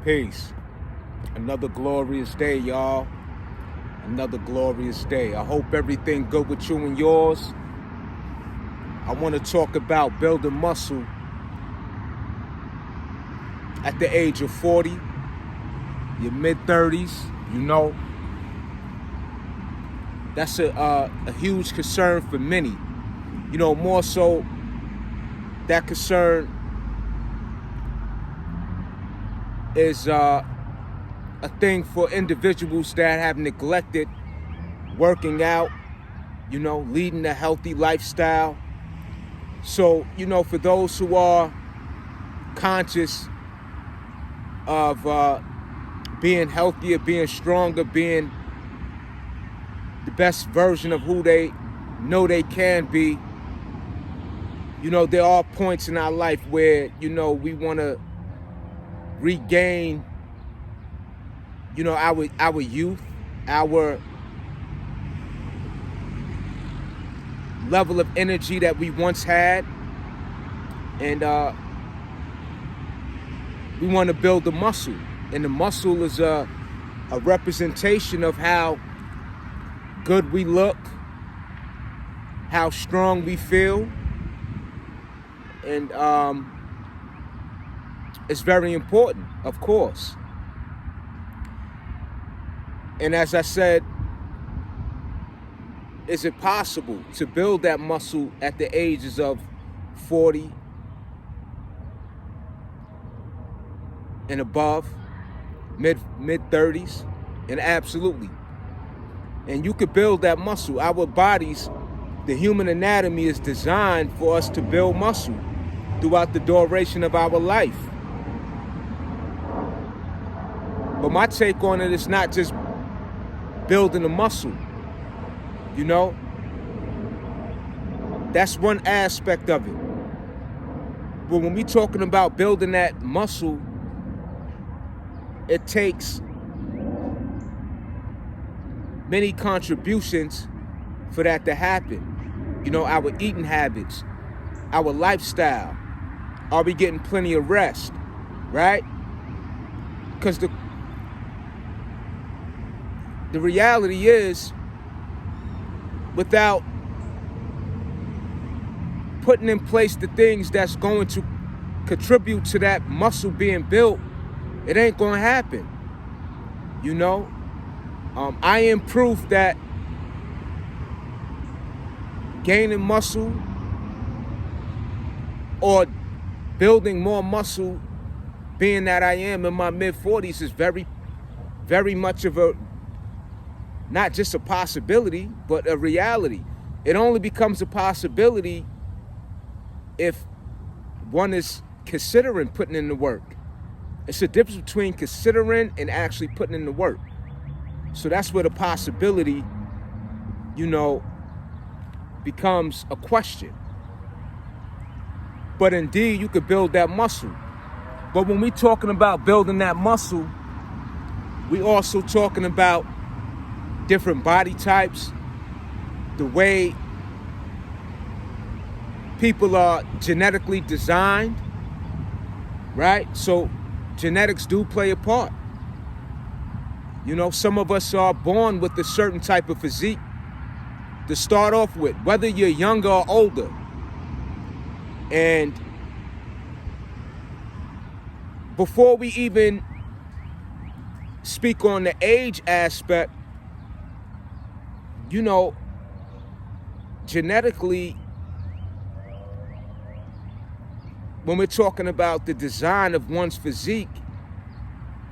Peace. Another glorious day, y'all. Another glorious day. I hope everything good with you and yours. I want to talk about building muscle at the age of 40, your mid-30s, you know. That's a huge concern for many. You know, more so that concern is a thing for individuals that have neglected working out, you know, leading a healthy lifestyle. So, you know, for those who are conscious of being healthier, being stronger, being the best version of who they know they can be, you know, there are points in our life where, you know, we want to regain, you know, our youth, our level of energy that we once had, and we want to build the muscle. And the muscle is a representation of how good we look, how strong we feel, and it's very important, of course. And as I said, is it possible to build that muscle at the ages of 40 and above, mid-30s? And absolutely. And you could build that muscle. Our bodies, the human anatomy is designed for us to build muscle throughout the duration of our life. But my take on it is not just building a muscle, you know? That's one aspect of it. But when we're talking about building that muscle, it takes many contributions for that to happen. You know, our eating habits, our lifestyle. Are we getting plenty of rest, right? Because the reality is, without putting in place the things that's going to contribute to that muscle being built, it ain't gonna happen, you know? I am proof that gaining muscle or building more muscle, being that I am in my mid-40s, is very, very much of a, not just a possibility, but a reality. It only becomes a possibility if one is considering putting in the work. It's a difference between considering and actually putting in the work. So that's where the possibility, you know, becomes a question. But indeed, you could build that muscle. But when we're talking about building that muscle, we also talking about different body types, the way people are genetically designed, right? So genetics do play a part. You know, some of us are born with a certain type of physique to start off with, whether you're younger or older. And before we even speak on the age aspect, you know, genetically, when we're talking about the design of one's physique,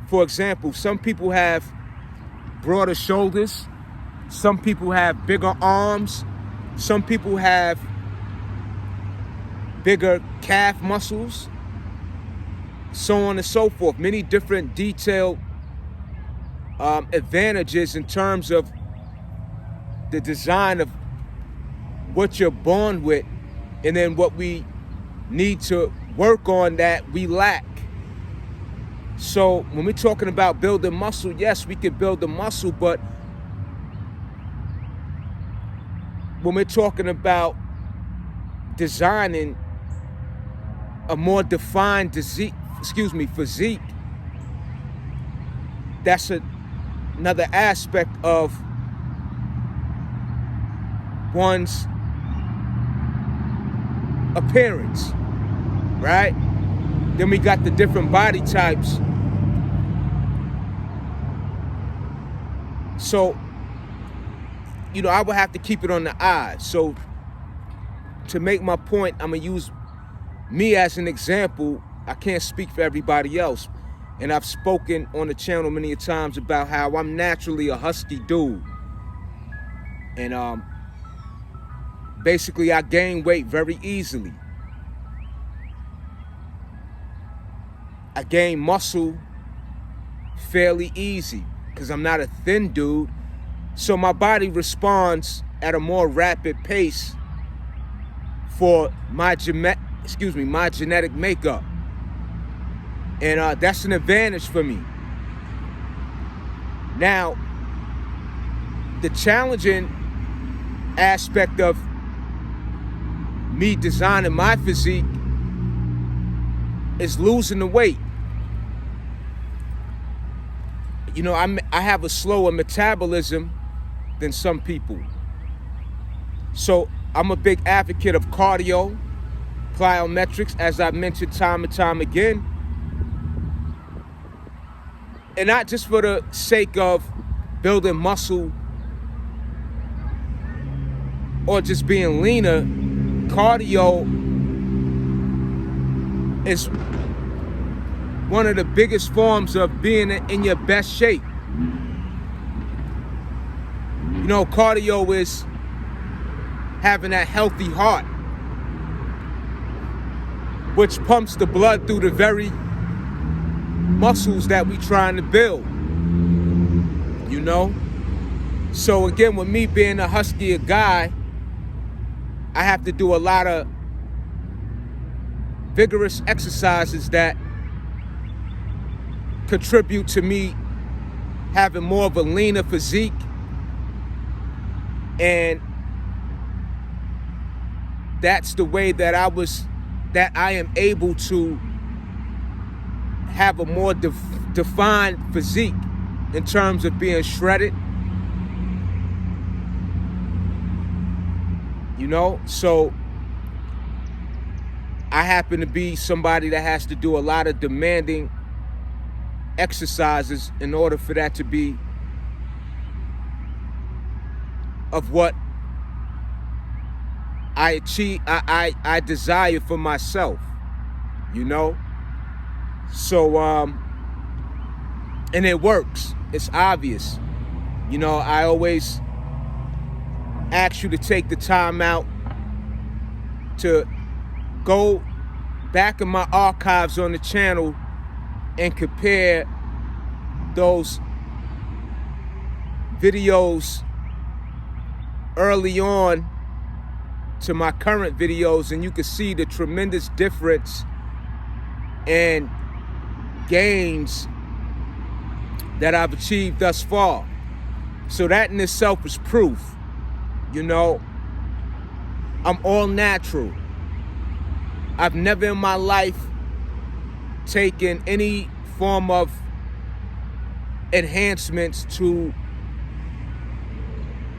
for example, some people have broader shoulders, some people have bigger arms, some people have bigger calf muscles, so on and so forth. Many different detailed advantages in terms of the design of what you're born with, and then what we need to work on that we lack. So when we're talking about building muscle, yes, we can build the muscle, but when we're talking about designing a more defined physique, that's another aspect of one's appearance, right? Then we got the different body types. So, I would have to keep it on the eye. So to make my point, I'm gonna use me as an example. I can't speak for everybody else. And I've spoken on the channel many times about how I'm naturally a husky dude. And basically I gain weight very easily. I gain muscle fairly easy because I'm not a thin dude. So my body responds at a more rapid pace for my genetic makeup. And that's an advantage for me. Now, the challenging aspect of me designing my physique is losing the weight. I have a slower metabolism than some people. So I'm a big advocate of cardio, plyometrics, as I've mentioned time and time again. And not just for the sake of building muscle or just being leaner. Cardio is one of the biggest forms of being in your best shape. Cardio is having that healthy heart, which pumps the blood through the very muscles that we trying to build. So again, with me being a huskier guy, I have to do a lot of vigorous exercises that contribute to me having more of a leaner physique. And that's the way that I am able to have a more defined physique in terms of being shredded. So I happen to be somebody that has to do a lot of demanding exercises in order for that to be of what I achieve, I desire for myself, So, and it works. It's obvious. I always ask you to take the time out to go back in my archives on the channel and compare those videos early on to my current videos, and you can see the tremendous difference and gains that I've achieved thus far. So that in itself is proof. I'm all natural. I've never in my life taken any form of enhancements to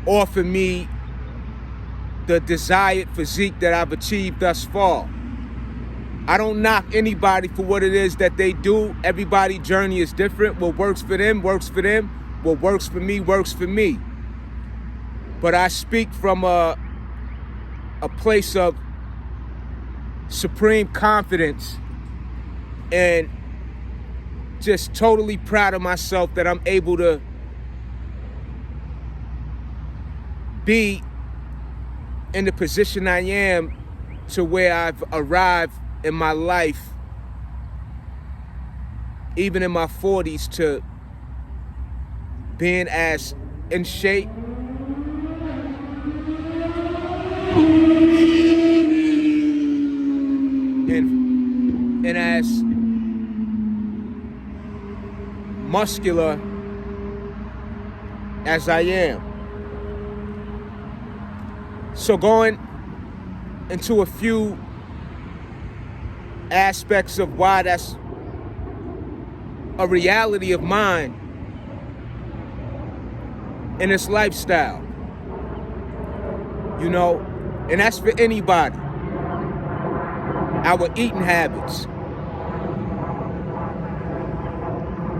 offer me the desired physique that I've achieved thus far. I don't knock anybody for what it is that they do. Everybody's journey is different. What works for them, works for them. What works for me, works for me. But I speak from a place of supreme confidence and just totally proud of myself that I'm able to be in the position I am to where I've arrived in my life, even in my 40s, to being as in shape and as muscular as I am. So going into a few aspects of why that's a reality of mine in its lifestyle. You know, and that's for anybody. Our eating habits,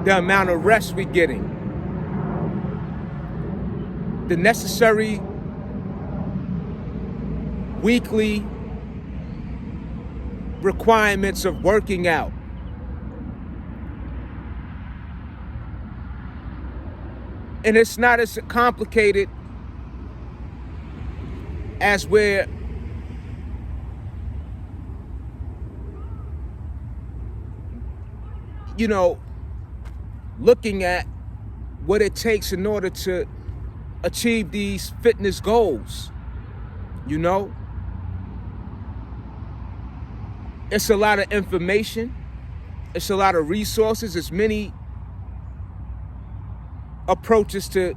the amount of rest we're getting, the necessary weekly requirements of working out. And it's not as complicated as we're looking at what it takes in order to achieve these fitness goals. It's a lot of information. It's a lot of resources. It's many approaches to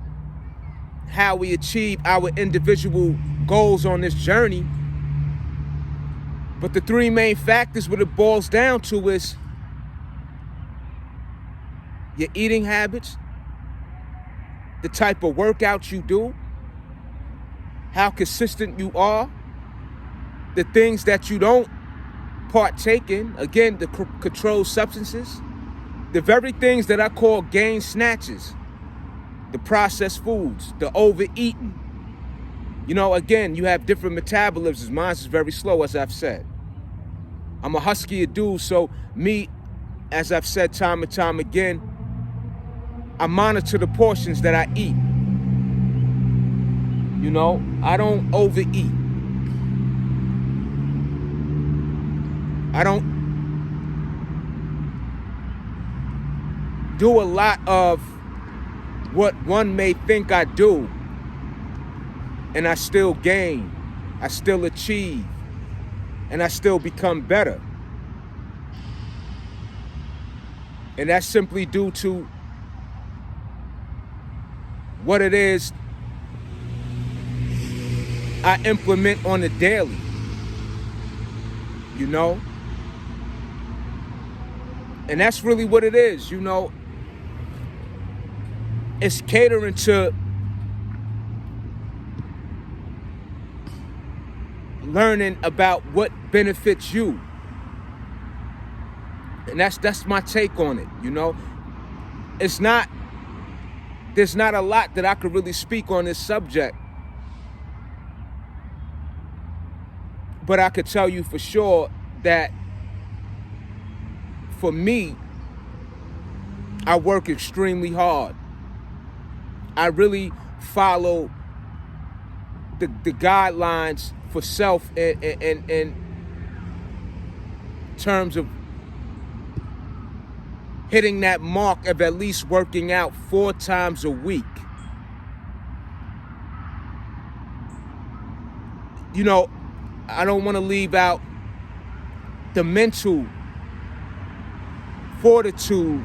how we achieve our individual goals on this journey. But the three main factors, what it boils down to, is your eating habits, the type of workouts you do, how consistent you are, the things that you don't partake in, again, the controlled substances, the very things that I call gain snatches, the processed foods, the overeating. Again, you have different metabolisms. Mine is very slow, as I've said. I'm a huskier dude, so me, as I've said time and time again, I monitor the portions that I eat. I don't overeat. I don't do a lot of what one may think I do, and I still gain, I still achieve, and I still become better. And that's simply due to what it is I implement on a daily, And that's really what it is, It's catering to learning about what benefits you. And that's my take on it, There's not a lot that I could really speak on this subject. But I could tell you for sure that for me, I work extremely hard. I really follow the guidelines for self in terms of hitting that mark of at least working out 4 times a week. I don't want to leave out the mental fortitude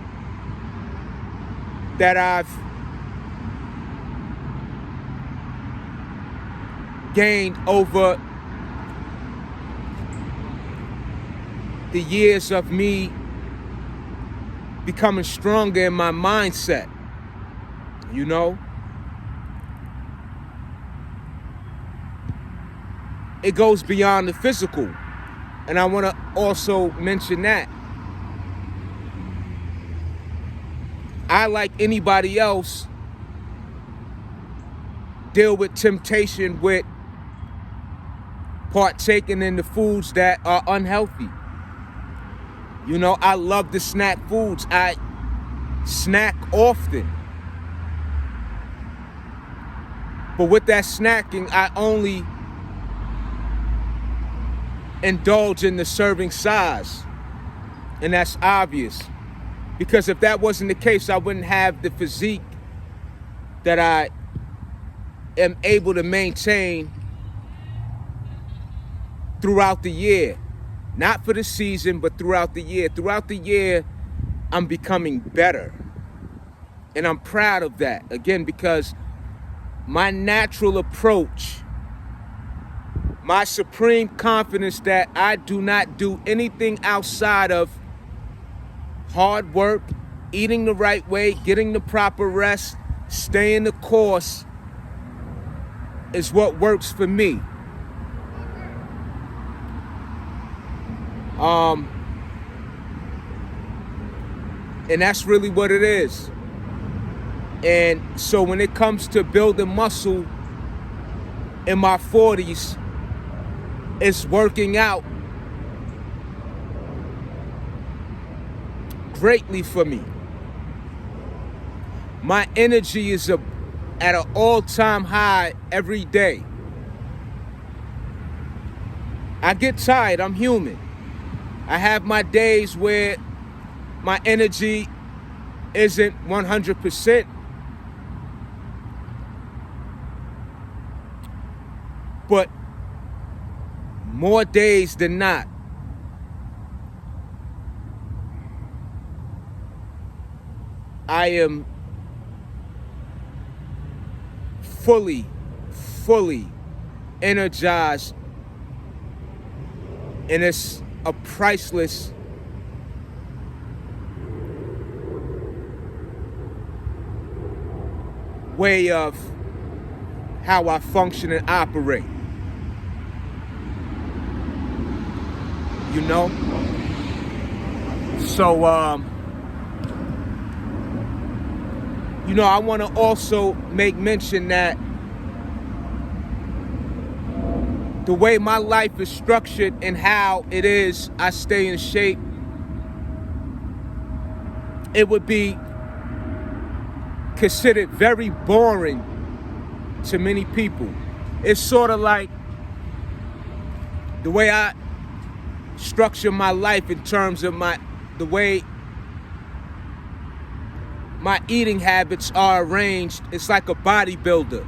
that I've gained over the years of me becoming stronger in my mindset, It goes beyond the physical. And I want to also mention that I, like anybody else, deal with temptation with partaking in the foods that are unhealthy. I love the snack foods. I snack often. But with that snacking, I only indulge in the serving size. And that's obvious. Because if that wasn't the case, I wouldn't have the physique that I am able to maintain throughout the year. Not for the season, but throughout the year. Throughout the year, I'm becoming better. And I'm proud of that. Again, because my natural approach, my supreme confidence that I do not do anything outside of hard work, eating the right way, getting the proper rest, staying the course is what works for me. And that's really what it is. And so when it comes to building muscle in my 40s, it's working out greatly for me. My energy is at an all-time high every day. I get tired, I'm human. I have my days where my energy isn't 100%. But more days than not, I am fully energized, and it's a priceless way of how I function and operate. You know? So, you know, I want to also make mention that the way my life is structured and how it is I stay in shape, it would be considered very boring to many people. It's sort of like the way I structure my life in terms of the way my eating habits are arranged. It's like a bodybuilder.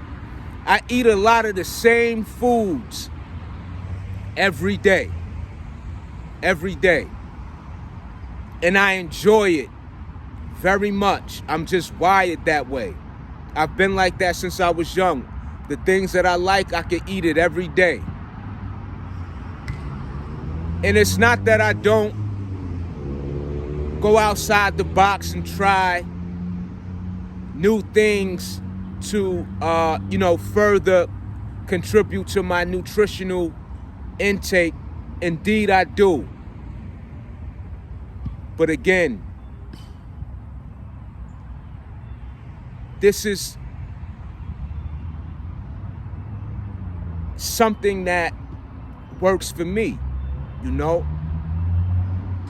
I eat a lot of the same foods every day. And I enjoy it very much. I'm just wired that way. I've been like that since I was young. The things that I like, I can eat it every day. And it's not that I don't go outside the box and try new things to, further contribute to my nutritional intake. Indeed, I do. But again, this is something that works for me, you know?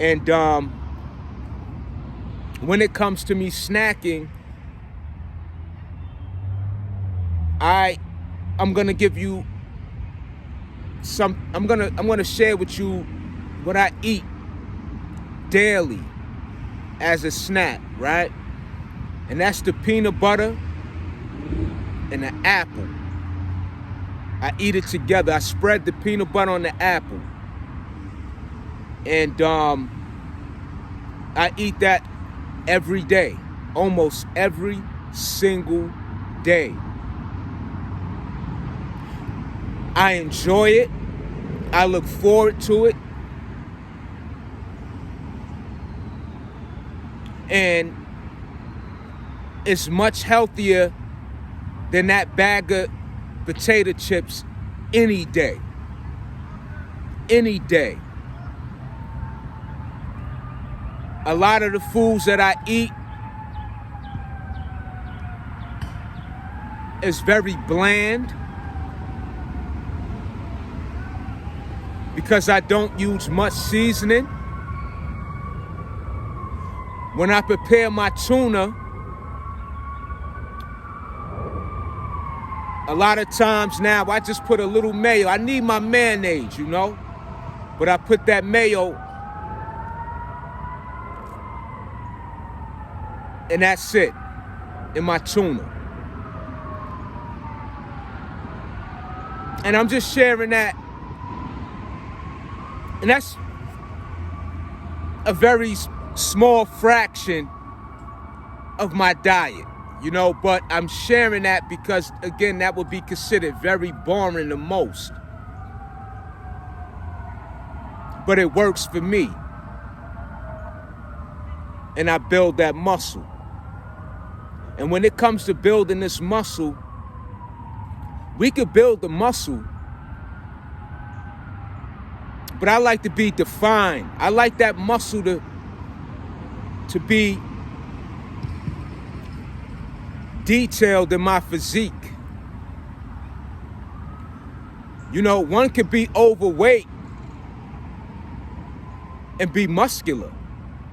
And when it comes to me snacking, I'm gonna give you I'm gonna share with you what I eat daily as a snack, right? And that's the peanut butter and the apple. I eat it together. I spread the peanut butter on the apple. And I eat that every day, almost every single day. I enjoy it. I look forward to it. And it's much healthier than that bag of potato chips any day. Any day. A lot of the foods that I eat is very bland because I don't use much seasoning. When I prepare my tuna, a lot of times now I just put a little mayo. I need my mayonnaise, you know, but I put that mayo, and that's it in my tuna. And I'm just sharing that. And that's a very small fraction of my diet, you know, but I'm sharing that because, again, that would be considered very boring the most. But it works for me. And I build that muscle. And when it comes to building this muscle, we could build the muscle, but I like to be defined. I like that muscle to be detailed in my physique. You know, one could be overweight and be muscular.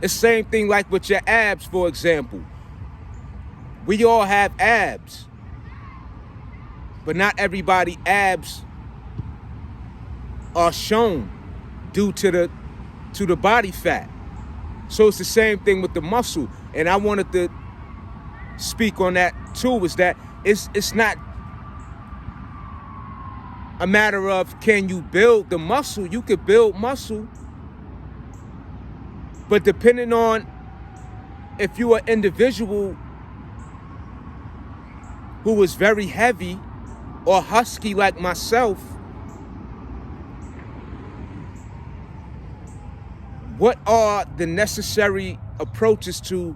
It's the same thing like with your abs, for example. We all have abs, but not everybody abs are shown due to the body fat. So it's the same thing with the muscle. And I wanted to speak on that too, is that it's not a matter of can you build the muscle. You could build muscle, but depending on if you're an individual who is very heavy or husky like myself, what are the necessary approaches to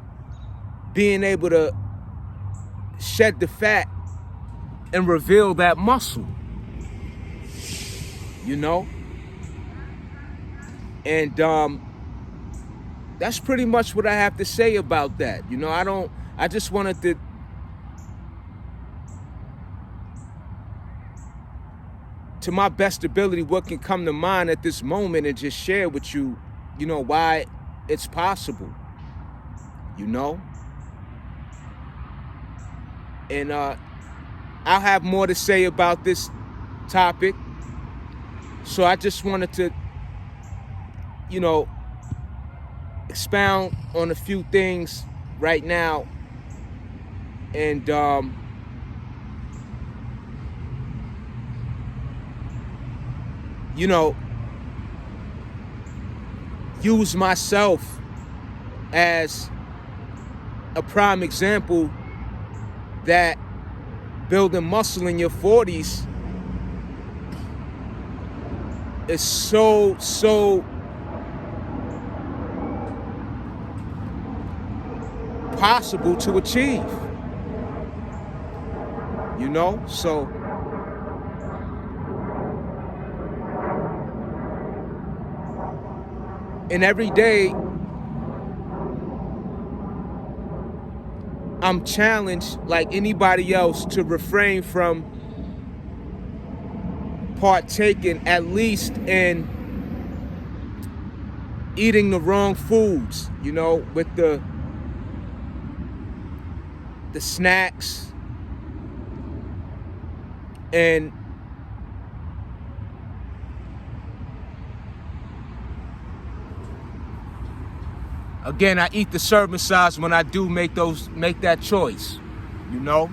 being able to shed the fat and reveal that muscle? You know? And that's pretty much what I have to say about that. You know, I just wanted to my best ability, what can come to mind at this moment, and just share with you, you know, why it's possible, you know? And I'll have more to say about this topic. So I just wanted to, you know, expound on a few things right now. And you know, use myself as a prime example that building muscle in your 40s is so possible to achieve, you know? So and every day I'm challenged, like anybody else, to refrain from partaking at least in eating the wrong foods, you know, with the snacks and again, I eat the serving size when I do make that choice, you know.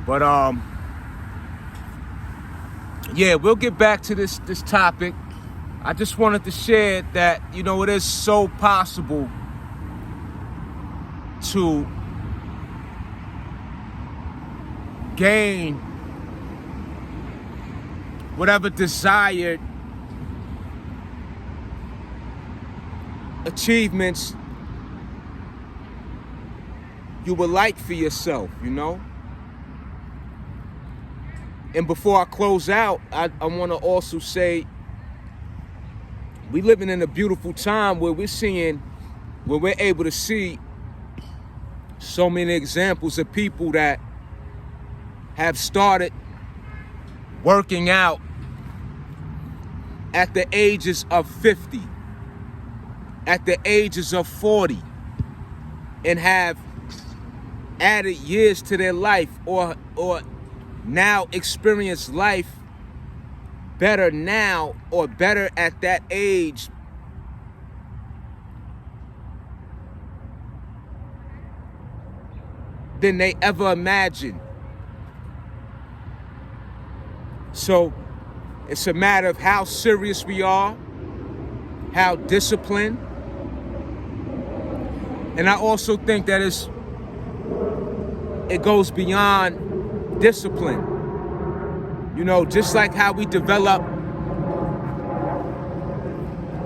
But yeah, we'll get back to this topic. I just wanted to share that, you know, it is so possible to gain whatever desired achievements you would like for yourself, you know? And before I close out, I want to also say we living in a beautiful time where we're able to see so many examples of people that have started working out at the ages of 50, at the ages of 40, and have added years to their life, or now experience life better now, or better at that age than they ever imagined. So it's a matter of how serious we are, how disciplined. And I also think that it goes beyond discipline. You know, just like how we develop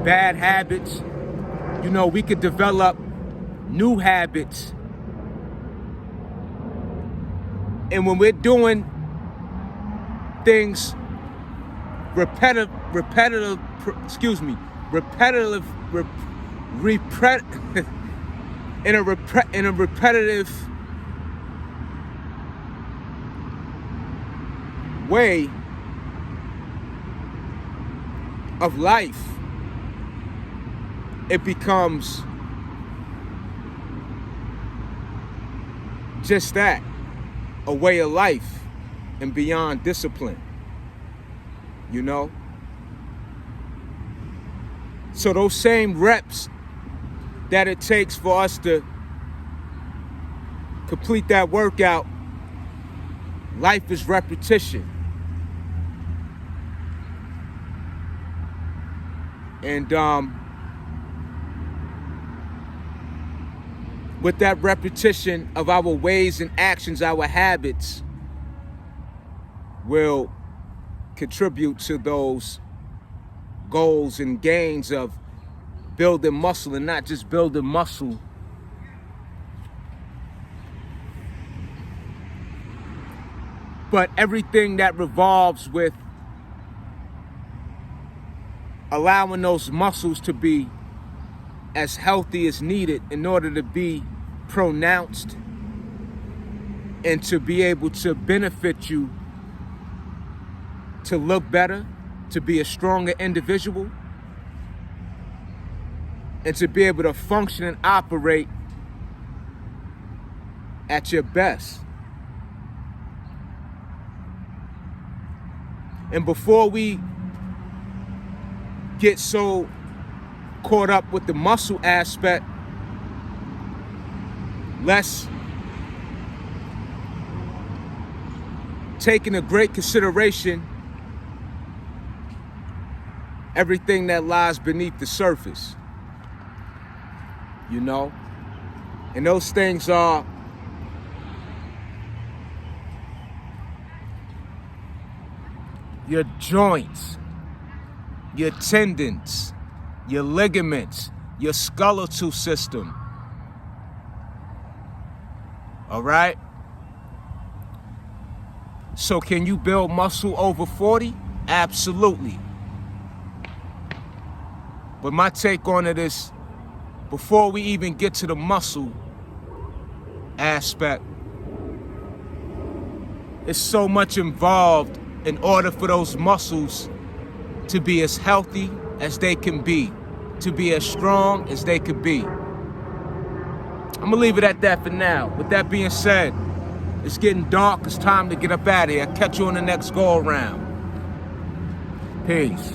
bad habits, you know, we could develop new habits And when we're doing things repetitive, in a repetitive way of life, it becomes just that, a way of life and beyond discipline, you know? So those same reps that it takes for us to complete that workout, life is repetition. And with that repetition of our ways and actions, our habits will contribute to those goals and gains of building muscle, and not just building muscle, but everything that revolves with allowing those muscles to be as healthy as needed in order to be pronounced and to be able to benefit you to look better, to be a stronger individual, and to be able to function and operate at your best. And before we get so caught up with the muscle aspect, let's take into great consideration everything that lies beneath the surface, you know? And those things are your joints, your tendons, your ligaments, your skeletal system. All right? So can you build muscle over 40? Absolutely. But my take on it is, before we even get to the muscle aspect, it's so much involved in order for those muscles to be as healthy as they can be, to be as strong as they could be. I'm gonna leave it at that for now. With that being said, it's getting dark. It's time to get up out of here. I'll catch you on the next go around. Peace.